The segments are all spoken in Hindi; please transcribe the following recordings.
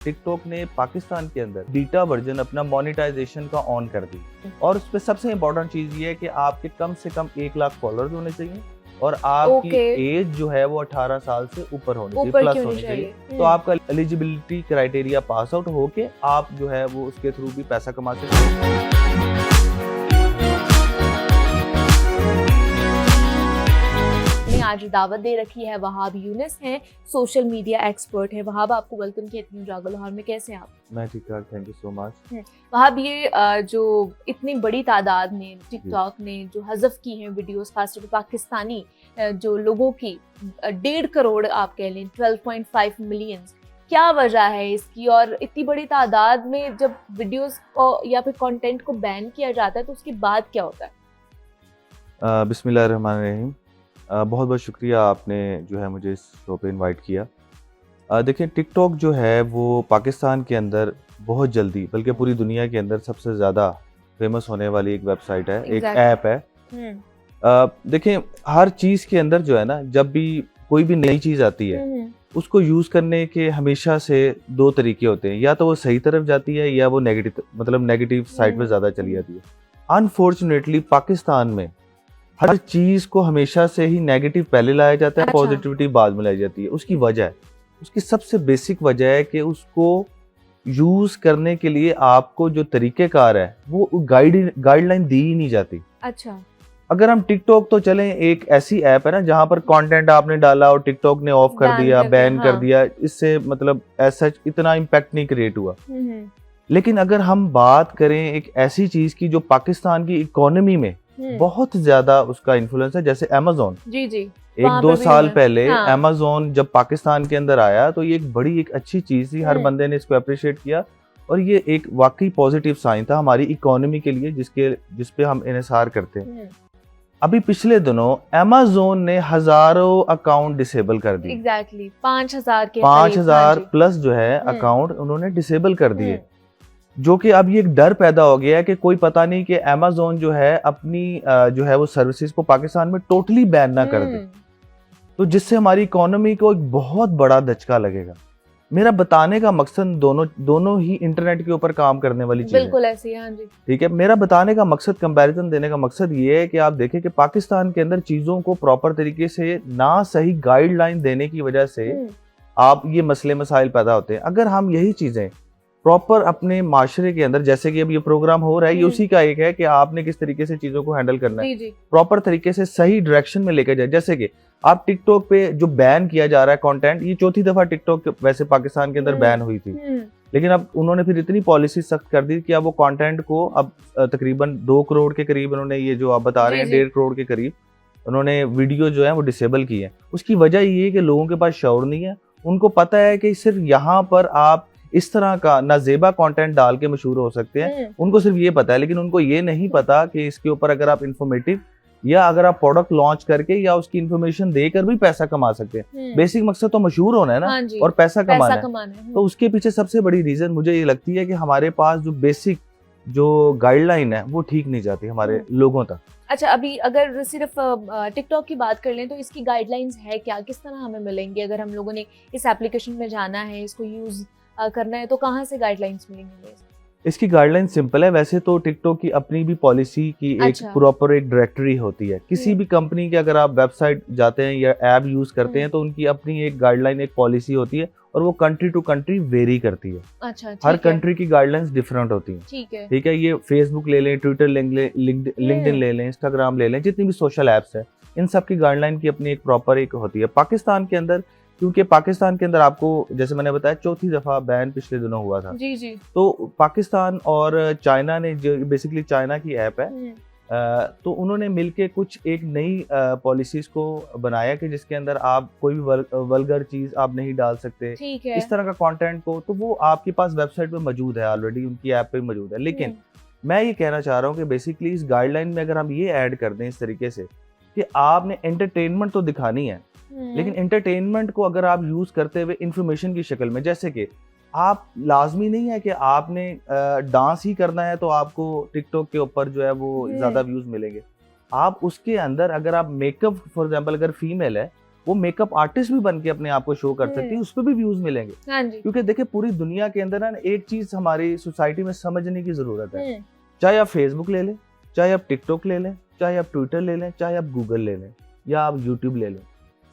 टिकटॉक ने पाकिस्तान के अंदर बीटा वर्जन अपना मोनेटाइजेशन का ऑन कर दी और उस पर सबसे इम्पोर्टेंट चीज़ ये है कि आपके कम से कम 1 लाख फॉलोअर्स होने चाहिए और आपकी एज जो है वो 18 साल से ऊपर होनी चाहिए, प्लस होनी चाहिए। तो आपका एलिजिबिलिटी क्राइटेरिया पास आउट होके आप जो है वो उसके थ्रू भी पैसा कमा सकते हैं। आज दावत दे रखी है वहाब यूनिस हैं, सोशल मीडिया एक्सपर्ट है। वहाब, आपको वेलकम कहती हूँ जागो लाहौर में। कैसे हैं आप? मैं ठीक ठाक, thank you so much. Wahab, ये जो इतनी बड़ी तादाद में टिकटॉक ने जो हज़फ की हैं वीडियोस, खासतौर पर पाकिस्तानी जो लोगों की 1.5 करोड़ आप कह लें, 12.5 मिलियन, क्या वजह है इसकी? और इतनी बड़ी तादाद में जब वीडियोस को या फिर कंटेंट को बैन किया जाता है तो उसके बाद क्या होता है? बिस्मिल्लाहिर्रहमानिर्रहीम। बहुत बहुत शुक्रिया आपने जो है मुझे इस शो पे इनवाइट किया। देखिए, टिकटॉक जो है वो पाकिस्तान के अंदर बहुत जल्दी, बल्कि पूरी दुनिया के अंदर सबसे ज़्यादा फेमस होने वाली एक वेबसाइट है, एक ऐप है। देखिए, हर चीज़ के अंदर जो है ना, जब भी कोई भी नई चीज़ आती है उसको यूज़ करने के हमेशा से 2 तरीके होते हैं, या तो वो सही तरफ जाती है या वो नेगेटिव साइड पे ज़्यादा चली जाती है। अनफॉर्चुनेटली पाकिस्तान में हर चीज को हमेशा से ही नेगेटिव पहले लाया जाता है, पॉजिटिविटी बाद में लाई जाती है। उसकी वजह है, उसकी सबसे बेसिक वजह है कि उसको यूज करने के लिए आपको जो तरीकेकार है वो गाइडलाइन दी ही नहीं जाती। अच्छा, अगर हम टिकटॉक तो चलें, एक ऐसी ऐप है ना जहां पर कंटेंट आपने डाला और टिकटॉक ने ऑफ कर दिया, बैन कर दिया, इससे मतलब ऐसा इतना इम्पैक्ट नहीं क्रिएट हुआ। लेकिन अगर हम बात करें एक ऐसी चीज की जो पाकिस्तान की इकोनॉमी में बहुत ज्यादा उसका इन्फ्लुएंस है, जैसे अमेज़न। जी जी, 1-2 साल पहले अमेज़न जब पाकिस्तान के अंदर आया तो ये एक अच्छी चीज थी, हर बंदे ने इसको अप्रिशिएट किया और ये एक वाकई पॉजिटिव साइन था हमारी इकोनॉमी के लिए, जिसपे हम इन्हिसार करते हैं। अभी पिछले दिनों अमेज़न ने हजारों अकाउंट डिसेबल कर दिए। एग्जैक्टली 5000 प्लस जो है अकाउंट उन्होंने डिसेबल कर दिए, जो कि अब ये एक डर पैदा हो गया है कि कोई पता नहीं कि अमेज़न जो है अपनी जो है वो सर्विसेज को पाकिस्तान में टोटली बैन ना कर दे, तो जिससे हमारी इकोनॉमी को एक बहुत बड़ा धचका लगेगा। मेरा बताने का मकसद दोनों ही इंटरनेट के ऊपर काम करने वाली चीज बिल्कुल ऐसी है। हाँ जी, ठीक है। मेरा बताने का मकसद, कंपैरिजन देने का मकसद ये है कि आप देखें कि पाकिस्तान के अंदर चीजों को प्रॉपर तरीके से ना सही गाइडलाइन देने की वजह से आप ये मसले मसाइल पैदा होते हैं। अगर हम यही चीजें प्रॉपर अपने माशरे के अंदर, जैसे कि अब ये प्रोग्राम हो रहा है, ये उसी का एक है कि आपने किस तरीके से चीजों को हैंडल करना है, प्रॉपर तरीके से सही डायरेक्शन में लेकर जाए। जैसे कि आप टिकटॉक पे जो बैन किया जा रहा है कंटेंट, ये 4थी दफा टिकटॉक वैसे पाकिस्तान के अंदर बैन हुई थी, लेकिन अब उन्होंने फिर इतनी पॉलिसी सख्त कर दी कि अब वो कंटेंट को अब तकरीबन 2 करोड़ के करीब उन्होंने, ये जो आप बता रहे हैं 1.5 करोड़ के करीब उन्होंने वीडियो जो है वो डिसेबल की है। उसकी वजह ये है कि लोगों के पास शऊर नहीं है, उनको पता है कि सिर्फ यहाँ पर आप इस तरह का नाजेबा कंटेंट डाल के मशहूर हो सकते हैं, उनको सिर्फ ये पता है। लेकिन उनको ये नहीं पता कि इसके ऊपर अगर आप इंफॉर्मेटिव या अगर आप प्रोडक्ट लॉन्च करके या उसकी इंफॉर्मेशन देकर भी पैसा कमा सकते हैं। बेसिक मकसद तो मशहूर होना है ना, और पैसा कमाना है। तो उसके पीछे सबसे बड़ी रीजन मुझे ये लगती है कि हमारे पास जो बेसिक जो गाइडलाइन है वो ठीक नहीं जाती हमारे लोगों तक। अच्छा, अभी अगर सिर्फ टिकटॉक की बात कर लें तो इसकी गाइडलाइंस है क्या? किस तरह हमें मिलेंगे? अगर हम लोगों ने इस एप्लीकेशन में जाना है, इसको यूज करना है, तो कहाँ से गाइडलाइंस मिलेंगे? इसकी गाइडलाइन सिंपल है। वैसे तो टिकटॉक की अपनी भी पॉलिसी की एक प्रॉपर एक डायरेक्टरी होती है। किसी भी कंपनी के अगर आप वेबसाइट जाते हैं या ऐप यूज करते हैं तो उनकी अपनी एक गाइडलाइन, एक पॉलिसी होती है और वो कंट्री टू कंट्री वेरी करती है। अच्छा, हर कंट्री की गाइडलाइंस डिफरेंट होती है। ठीक है। ये फेसबुक ले लें, ट्विटर लिंक्डइन ले लें, इंस्टाग्राम ले लें, जितनी भी सोशल एप्स है, इन सब की गाइडलाइन की अपनी एक प्रॉपर एक होती है। पाकिस्तान के अंदर, क्योंकि पाकिस्तान के अंदर आपको जैसे मैंने बताया 4थी दफा बैन पिछले दिनों हुआ था। जी जी। तो पाकिस्तान और चाइना ने, जो बेसिकली चाइना की ऐप है, तो उन्होंने मिलके कुछ एक नई पॉलिसीज को बनाया कि जिसके अंदर आप कोई भी वल्गर चीज आप नहीं डाल सकते, इस तरह का कंटेंट को, तो वो आपके पास वेबसाइट पे मौजूद है, ऑलरेडी उनकी ऐप पे मौजूद है। लेकिन मैं ये कहना चाह रहा हूँ कि बेसिकली इस गाइडलाइन में अगर हम ये ऐड कर दें इस तरीके से कि आपने एंटरटेनमेंट तो दिखानी है, लेकिन एंटरटेनमेंट को अगर आप यूज करते हुए इंफॉर्मेशन की शक्ल में, जैसे कि आप लाजमी नहीं है कि आपने डांस ही करना है तो आपको टिकटॉक के ऊपर जो है वो ज्यादा व्यूज मिलेंगे। आप उसके अंदर अगर आप मेकअप, फॉर एग्जांपल अगर फीमेल है वो मेकअप आर्टिस्ट भी बन के अपने आप को शो कर सकती है, उस पर भी व्यूज मिलेंगे। हाँ जी। क्योंकि देखिए पूरी दुनिया के अंदर ना एक चीज हमारी सोसाइटी में समझने की जरूरत है, चाहे आप फेसबुक ले लें, चाहे आप टिकटॉक ले लें, चाहे आप ट्विटर ले लें, चाहे आप गूगल ले लें या आप यूट्यूब ले लें,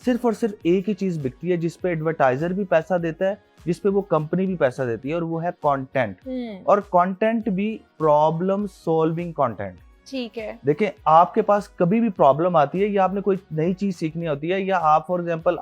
सिर्फ और सिर्फ एक ही चीज बिकती है जिसपे एडवर्टाइजर भी पैसा देता है, जिसपे वो कंपनी भी पैसा देती है, और वो है कंटेंट। और कंटेंट भी प्रॉब्लम सॉल्विंग कंटेंट। ठीक है। देखिए आपके पास कभी भी प्रॉब्लम आती है या आपने कोई नई चीज सीखनी होती है, या आप फॉर एग्जांपल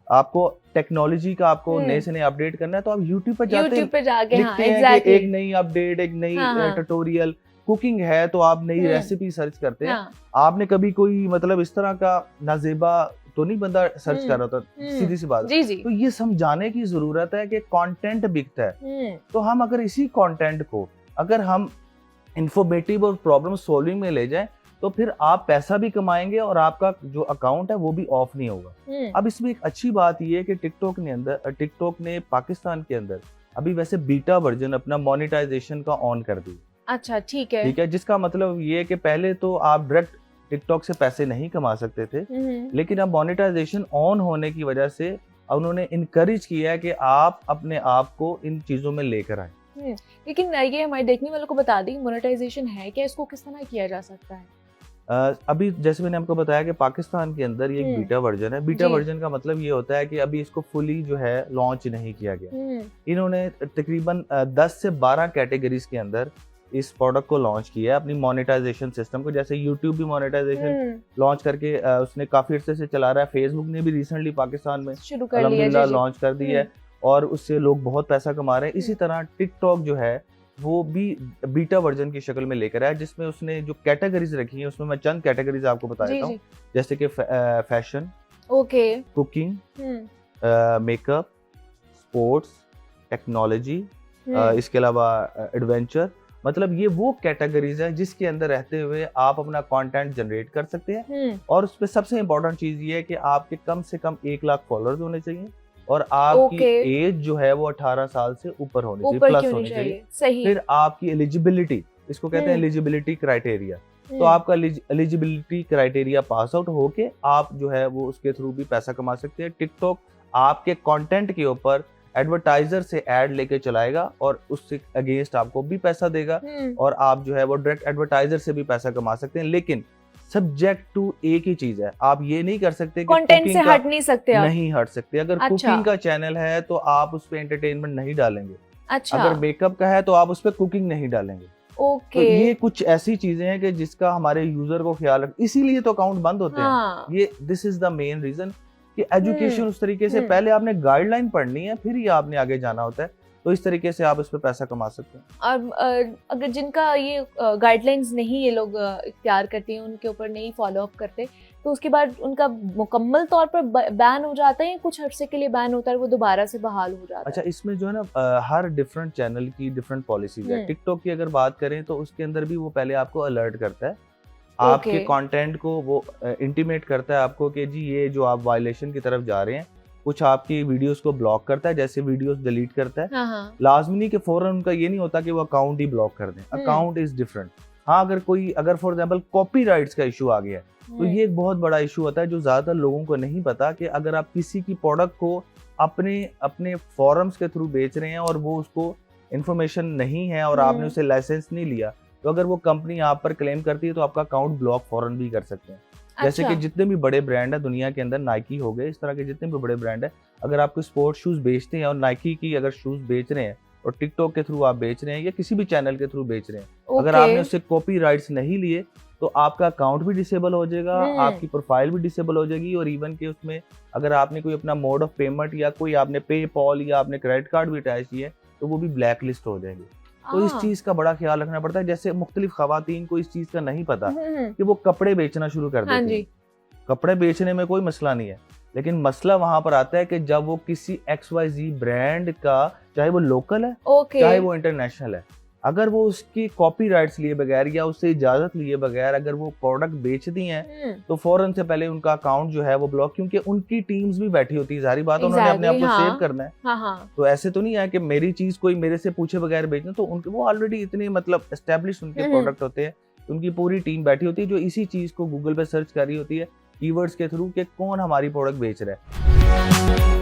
आपको टेक्नोलॉजी का आपको नए से नए अपडेट करना है, तो आप यूट्यूब पर जाते जाके लिखते हैं कि एक नई अपडेट, एक नई ट्यूटोरियल। कुकिंग है तो आप नई रेसिपी सर्च करते हैं। आपने कभी कोई मतलब इस तरह का नाजेबा तो नहीं बंदा सर्च कर रहा था, सीधी सी बात। तो ये समझाने की जरूरत है कि कंटेंट बिकता है, तो हम अगर इसी कंटेंट को अगर हम इंफॉर्मेटिव और प्रॉब्लम सॉल्विंग में ले जाएं, तो फिर आप पैसा भी कमाएंगे और आपका जो अकाउंट है वो भी ऑफ नहीं होगा। अब इसमें एक अच्छी बात ये है कि टिकटॉक ने पाकिस्तान के अंदर अभी वैसे बीटा वर्जन अपना मोनेटाइजेशन का ऑन कर दिया। अच्छा, ठीक है, जिसका मतलब ये है कि पहले तो आप डायरेक्ट टिकटॉक से पैसे नहीं कमा सकते थे, लेकिन अब मोनेटाइजेशन ऑन होने की वजह से उन्होंने इनकरेज किया है कि आप अपने आप को इन चीजों में लेकर आए। लेकिन ये हमारे देखने वालों को बता दें, मोनेटाइजेशन है क्या, इसको किस तरह किया जा सकता है? अभी जैसे मैंने आपको बताया कि पाकिस्तान के अंदर ये एक बीटा वर्जन है। बीटा वर्जन का मतलब ये होता है कि अभी इसको फुली जो है लॉन्च नहीं किया गया। इन्होंने तकरीबन 10 से 12 कैटेगरीज के अंदर इस प्रोडक्ट को लॉन्च किया है अपनी मोनेटाइजेशन सिस्टम को। जैसे यूट्यूब भी मोनेटाइजेशन लॉन्च करके उसने काफी अर्से से चला रहा है। फेसबुक ने भी रिसेंटली पाकिस्तान में अल्हम्दुलिल्लाह लॉन्च कर दी है और उससे लोग बहुत पैसा कमा रहे हैं। इसी तरह टिकटॉक जो है वो भी बीटा वर्जन की शक्ल में लेकर आया, जिसमें उसने जो कैटेगरीज रखी हैं उसमें मैं चंद कैटेगरीज आपको बता देता हूँ, जैसे कि fashion, cooking, makeup, sports, technology, इसके अलावा एडवेंचर। मतलब ये वो कैटेगरीज है जिसके अंदर रहते हुए आप अपना कंटेंट जनरेट कर सकते हैं। और उसमें सबसे इम्पोर्टेंट चीज ये है कि आपके कम से कम 1 लाख फॉलोअर्स होने चाहिए और आपकी एज जो है वो 18 साल से ऊपर होनी चाहिए, प्लस होनी चाहिए। सही। फिर आपकी एलिजिबिलिटी, इसको कहते हैं एलिजिबिलिटी क्राइटेरिया, तो आपका एलिजिबिलिटी क्राइटेरिया पास आउट होके आप जो है वो उसके थ्रू भी पैसा कमा सकते हैं। टिकटॉक आपके कंटेंट के ऊपर एडवर्टाइजर से ऐड लेके चलाएगा और उससे अगेंस्ट आपको भी पैसा देगा और आप जो है वो डायरेक्ट एडवर्टाइजर से भी पैसा कमा सकते हैं। लेकिन सब्जेक्ट टू एक ही चीज है, आप ये नहीं कर सकते कि कंटेंट से हट नहीं सकते आप। नहीं हट सकते। अगर कुकिंग का चैनल है तो आप उस पे एंटरटेनमेंट नहीं डालेंगे। अच्छा। अगर मेकअप का है तो आप उस पे कुकिंग नहीं डालेंगे। तो ये कुछ ऐसी चीजें हैं कि जिसका हमारे यूजर को ख्याल रख, इसीलिए तो अकाउंट बंद होते हैं। ये this is the main reason कि एजुकेशन उस तरीके से पहले आपने गाइडलाइन पढ़नी है, फिर ही आपने आगे जाना होता है। तो इस तरीके से आप इस पे पैसा कमा सकते हैं। और अगर जिनका ये गाइडलाइंस नहीं ये लोग इख्तियार करते हैं, उनके ऊपर नहीं फॉलो अप करते, तो उसके बाद उनका मुकम्मल तौर पर बैन हो जाता है, कुछ अरसे के लिए बैन होता है, वो दोबारा से बहाल हो जाता है? अच्छा, इसमें जो है ना हर डिफरेंट चैनल की डिफरेंट पॉलिसीज है। टिकटॉक की अगर बात करें तो उसके अंदर भी वो पहले आपको अलर्ट करता है, आपके कंटेंट को वो इंटीमेट करता है आपको कि जी ये जो आप वायलेशन की तरफ जा रहे हैं। कुछ आपकी वीडियोस को ब्लॉक करता है, जैसे वीडियोस डिलीट करता है। लाजमी नहीं कि फौरन उनका ये नहीं होता कि वो अकाउंट ही ब्लॉक कर दें। Account is different. हाँ, अगर फॉर एग्जांपल कॉपीराइट्स का इशू आ गया है तो ये एक बहुत बड़ा इशू होता है जो ज्यादातर लोगों को नहीं पता कि अगर आप किसी की प्रोडक्ट को अपने फोरम्स के थ्रू बेच रहे हैं और वो उसको इन्फॉर्मेशन नहीं है और आपने उसे लाइसेंस नहीं लिया, तो अगर वो कंपनी आप पर क्लेम करती है तो आपका अकाउंट ब्लॉक फौरन भी कर सकते हैं। जैसे कि जितने भी बड़े ब्रांड है दुनिया के अंदर, नाइकी हो गए, इस तरह के जितने भी बड़े ब्रांड है, अगर आप कोई स्पोर्ट्स शूज बेचते हैं और नाइकी की अगर शूज बेच रहे हैं और टिकटॉक के थ्रू आप बेच रहे हैं या किसी भी चैनल के थ्रू बेच रहे हैं, अगर आपने उससे कॉपी राइट्स नहीं लिए तो आपका अकाउंट भी डिसेबल हो जाएगा, आपकी प्रोफाइल भी डिसेबल हो जाएगी। और इवन के उसमें अगर आपने कोई अपना मोड ऑफ पेमेंट या कोई आपने पेपॉल या आपने क्रेडिट कार्ड भी अटैच किए तो वो भी ब्लैक लिस्ट हो जाएंगे। तो इस चीज का बड़ा ख्याल रखना पड़ता है। जैसे मुख्तलिफ खवातीन को इस चीज का नहीं पता कि वो कपड़े बेचना शुरू कर देते हैं। कपड़े बेचने में कोई मसला नहीं है, लेकिन मसला वहां पर आता है कि जब वो किसी XYZ ब्रांड का, चाहे वो लोकल है चाहे वो इंटरनेशनल है, अगर वो उसकी कॉपीराइट्स लिए बगैर या उससे इजाजत लिए बगैर अगर वो प्रोडक्ट बेचती हैं तो फौरन से पहले उनका अकाउंट जो है वो ब्लॉक, क्योंकि उनकी टीम्स भी बैठी होती है, जारी बात उन्होंने अपने आप को सेव करना है। तो ऐसे तो नहीं है कि मेरी चीज कोई मेरे से पूछे बगैर बेचना, तो उनके वो ऑलरेडी इतने मतलब एस्टेब्लिश उनके प्रोडक्ट होते हैं, उनकी पूरी टीम बैठी होती है जो इसी चीज को गूगल पे सर्च कर रही होती है कीवर्ड्स के थ्रू कि कौन हमारी प्रोडक्ट बेच रहा है।